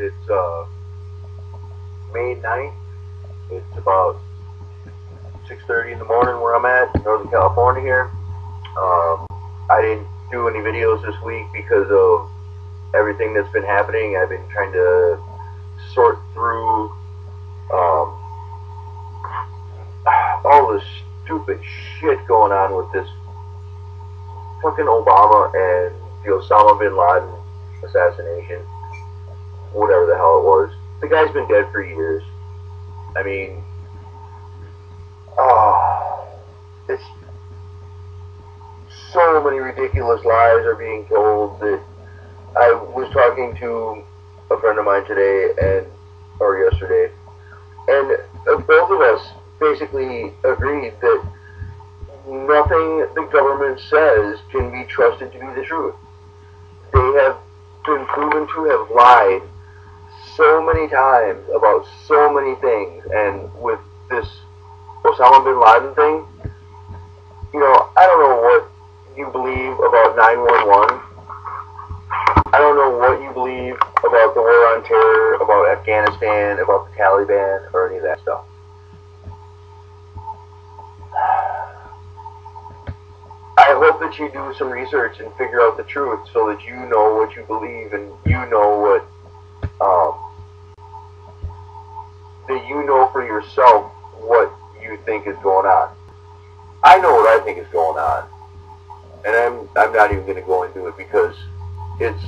It's May 9th. It's about 6:30 in the morning where I'm at, in Northern California here. I didn't do any videos this week because of everything that's been happening. I've been trying to sort through all this stupid shit going on with this fucking Obama and the Osama bin Laden assassination, whatever the hell it was. The guy's been dead for years. I mean, it's so many ridiculous lies are being told that I was talking to a friend of mine today or yesterday, and both of us basically agreed that nothing the government says can be trusted to be the truth. They have been proven to have lied so many times about so many things, and with this Osama bin Laden thing, you know, I don't know what you believe about 911. I don't know what you believe about the war on terror, about Afghanistan, about the Taliban, or any of that stuff. I hope that you do some research and figure out the truth so that you know what you believe and you know what, that you know for yourself what you think is going on. I know what I think is going on, and I'm not even going to go into it because it's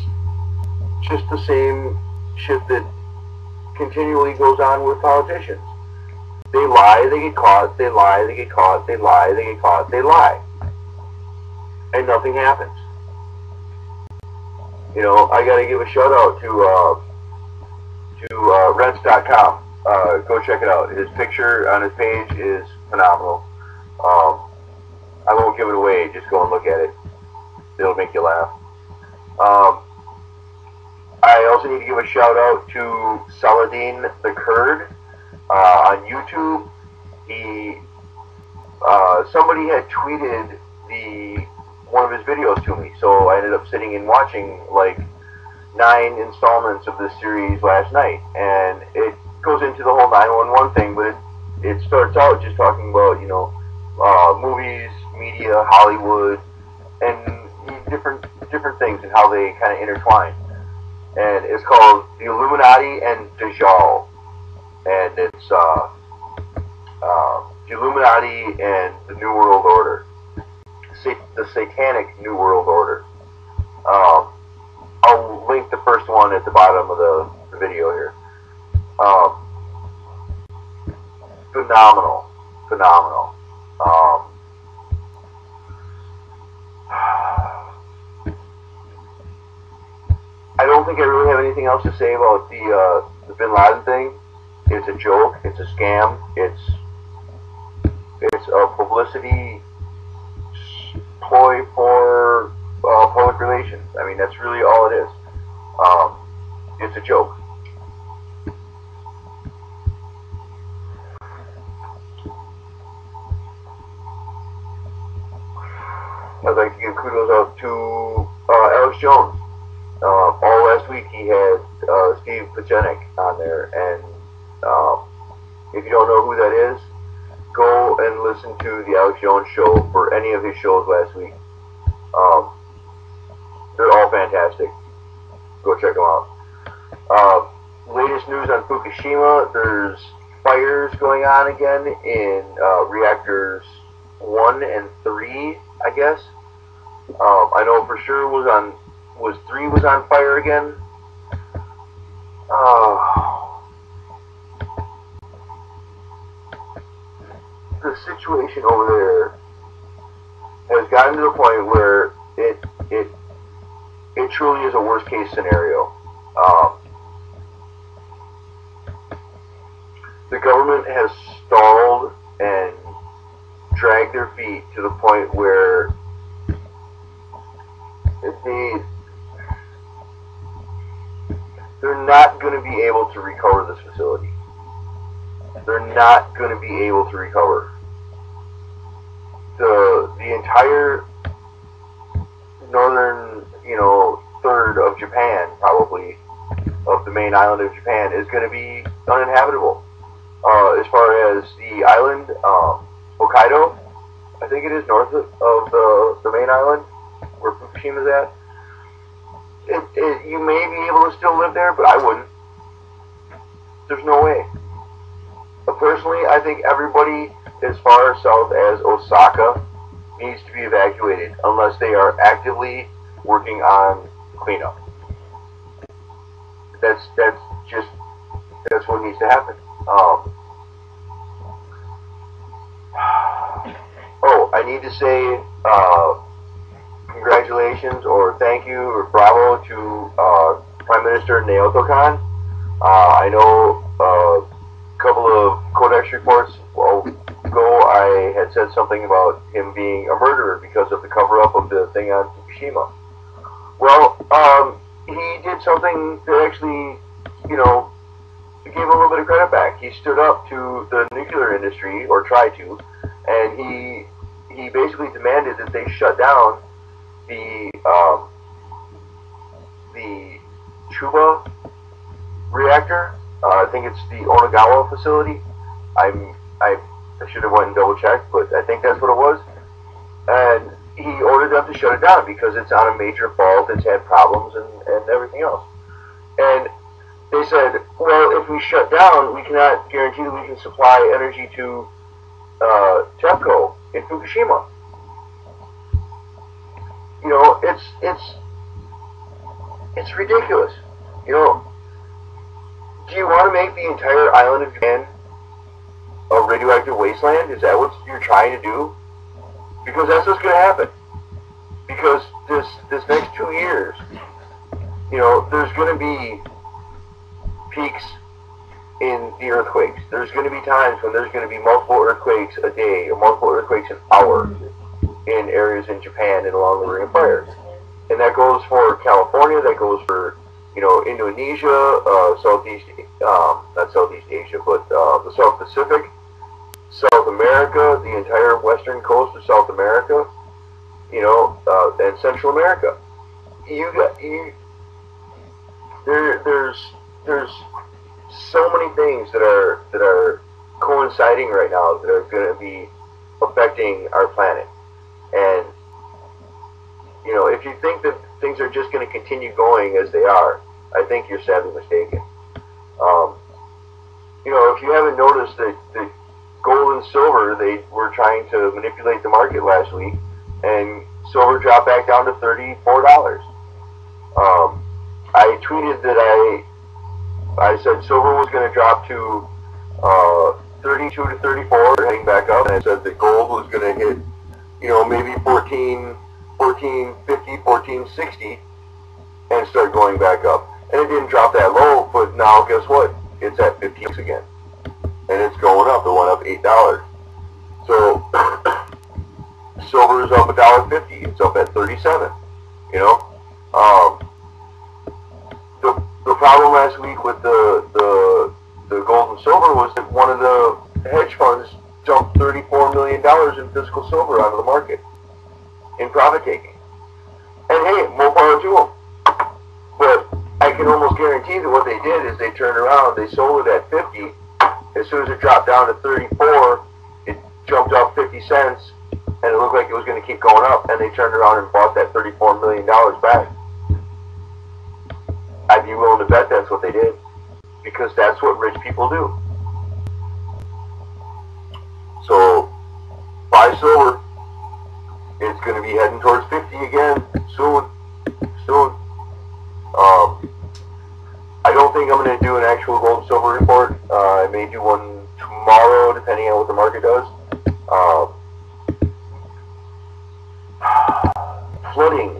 just the same shit that continually goes on with politicians. They lie, they get caught, they lie, they get caught, they lie, they get caught, they lie. And nothing happens. You know, I gotta give a shout out to Rents.com. Go check it out. His picture on his page is phenomenal. I won't give it away, just go and look at it. It'll make you laugh. I also need to give a shout out to Saladin the Kurd on YouTube. Somebody had tweeted one of his videos to me, so I ended up sitting and watching like 9 installments of this series last night, and it goes into the whole 911 thing, but it starts out just talking about, you know, movies, media, Hollywood, and different things and how they kind of intertwine. And it's called The Illuminati and Dajjal, and it's the Illuminati and the New World Order, the Satanic New World Order. I'll link the first one at the bottom of the video here. Phenomenal. I don't think I really have anything else to say about the Bin Laden thing. It's a joke. It's a scam. It's a publicity ploy for public relations. I mean, that's really all it is. It's a joke. I'd like to give kudos out to Alex Jones. All last week he had Steve Pachenik on there, and if you don't know who that is, go and listen to the Alex Jones show for any of his shows last week. They're all fantastic. Go check them out. Latest news on Fukushima, there's fires going on again in reactors 1 and 3, I guess. I know for sure was 3 was on fire again. The situation over there has gotten to the point where it truly is a worst case scenario. The government has stalled and dragged their feet to the point where they're not going to be able to recover this facility. They're not going to be able to recover. The entire northern, third of Japan, probably, of the main island of Japan, is going to be uninhabitable. As far as the island, Hokkaido, I think it is north of the main island, where Fukushima is at. You may be able to still live there, but I wouldn't. There's no way. But personally, I think everybody as far south as Osaka needs to be evacuated unless they are actively working on cleanup. That's what needs to happen. Oh, I need to say congratulations or thank you or bravo to Prime Minister Naoto Kan. I know a couple of CodeX reports ago I had said something about him being a murderer because of the cover-up of the thing on Fukushima. Well, he did something that actually, you know, gave him a little bit of credit back. He stood up to the nuclear industry, or tried to, and he basically demanded that they shut down the Chuba reactor. I think it's the Onagawa facility. I should have went and double checked, but I think that's what it was. And he ordered them to shut it down because it's on a major fault, it's had problems and everything else. And they said, well, if we shut down, we cannot guarantee that we can supply energy to TEPCO in Fukushima. You know, it's ridiculous. You know, do you want to make the entire island of Japan a radioactive wasteland? Is that what you're trying to do? Because that's what's going to happen. Because this next 2 years, you know, there's going to be peaks in the earthquakes. There's going to be times when there's going to be multiple earthquakes a day or multiple earthquakes an hour in areas in Japan and along the Ring of Fire. And that goes for California, that goes for, you know, Indonesia, not Southeast Asia, but the South Pacific, South America, the entire western coast of South America, you know, and Central America. There's so many things that are coinciding right now that are going to be affecting our planet. And, you know, if you think that things are just going to continue going as they are, I think you're sadly mistaken. You know, if you haven't noticed that gold and silver, they were trying to manipulate the market last week, and silver dropped back down to $34. I tweeted that I said silver was going to drop to 32 to 34, heading back up, and I said that gold was going to hit, you know, maybe 1450, 1460, and start going back up. And it didn't drop that low, but now guess what? It's at 15 again, and it's going up. It went up $8. So silver is up $1.50. It's up at 37. You know, the problem last week with the gold and silver was that one of the hedge funds dumped $34 million in physical silver out of the market in profit taking. And hey, more power to them. But I can almost guarantee that what they did is they turned around, they sold it at 50. As soon as it dropped down to 34, it jumped up 50 cents, and it looked like it was going to keep going up, and they turned around and bought that $34 million back. I'd be willing to bet that's what they did, because that's what rich people do. So, buy silver. It's going to be heading towards 50 again soon. I don't think I'm going to do an actual gold and silver report. I may do one tomorrow, depending on what the market does.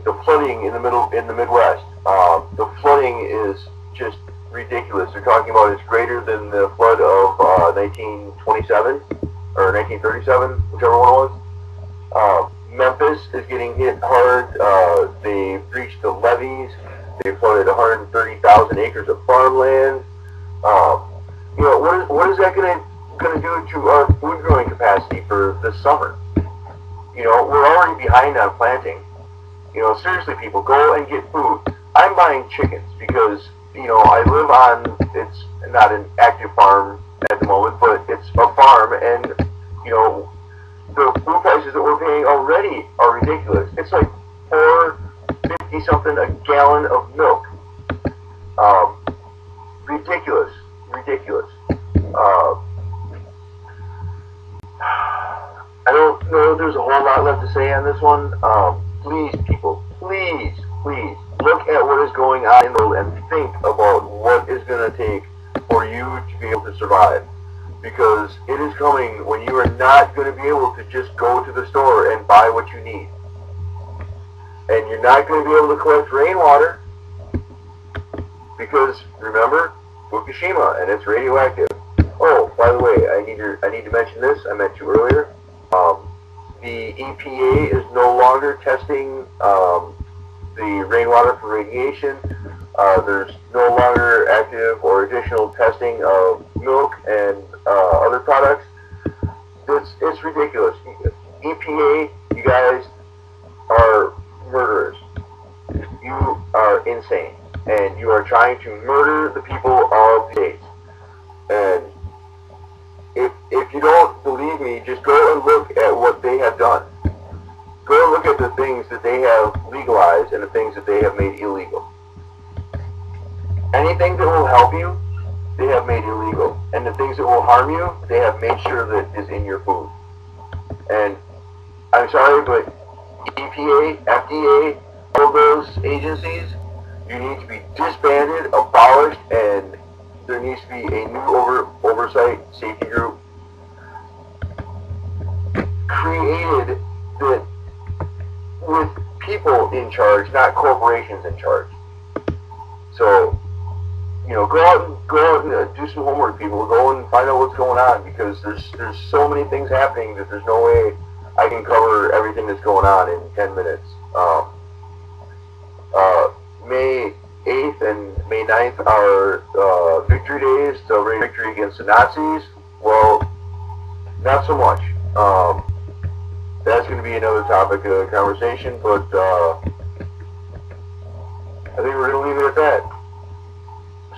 The flooding in the Midwest. The flooding is just ridiculous. They're talking about it's greater than the flood of 1927 or 1937, whichever one it was. Memphis is getting hit hard. They breached the levees. They flooded 130,000 acres of farmland. You know, what is that going to do to our food growing capacity for this summer? You know, we're already behind on planting. You know, seriously, people, go and get food. I'm buying chickens because you know, I live on, it's not an active farm at the moment, but it's a farm, and, you know, the food prices that we're paying already are ridiculous. It's like $4.50 something a gallon of milk. Ridiculous, ridiculous. I don't know if there's a whole lot left to say on this one. Please, people, please, please look at what is going on in the world and think about what it's going to take for you to be able to survive. Because it is coming when you are not going to be able to just go to the store and buy what you need. And you're not going to be able to collect rainwater because, remember, Fukushima, and it's radioactive. Oh, by the way, I need to mention this. I meant to earlier. The EPA is no longer testing the rainwater for radiation. There's no longer active or additional testing of milk and other products. It's ridiculous. EPA, you guys are murderers. You are insane. And you are trying to murder the people of the states. And if you don't believe me, just go and look at what they have done. Go and look at the things that they have legalized and the things that they have made illegal. Anything that will help you, they have made illegal. And the things that will harm you, they have made sure that is in your food. And I'm sorry, but EPA, FDA, all those agencies, you need to be disbanded, abolished, and there needs to be a new oversight safety group created that with people in charge, not corporations in charge. So, you know, go out and do some homework, people. Go and find out what's going on, because there's so many things happening that there's no way I can cover everything that's going on in 10 minutes. May 8th and May 9th are victory days, celebrating victory against the Nazis. Well, not so much. That's going to be another topic of conversation, but I think we're going to leave it at that.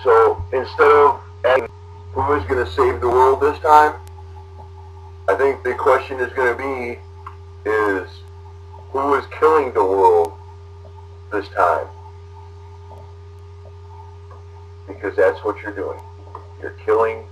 So instead of asking who is going to save the world this time, I think the question is going to be is who is killing the world this time? Because that's what you're doing. You're killing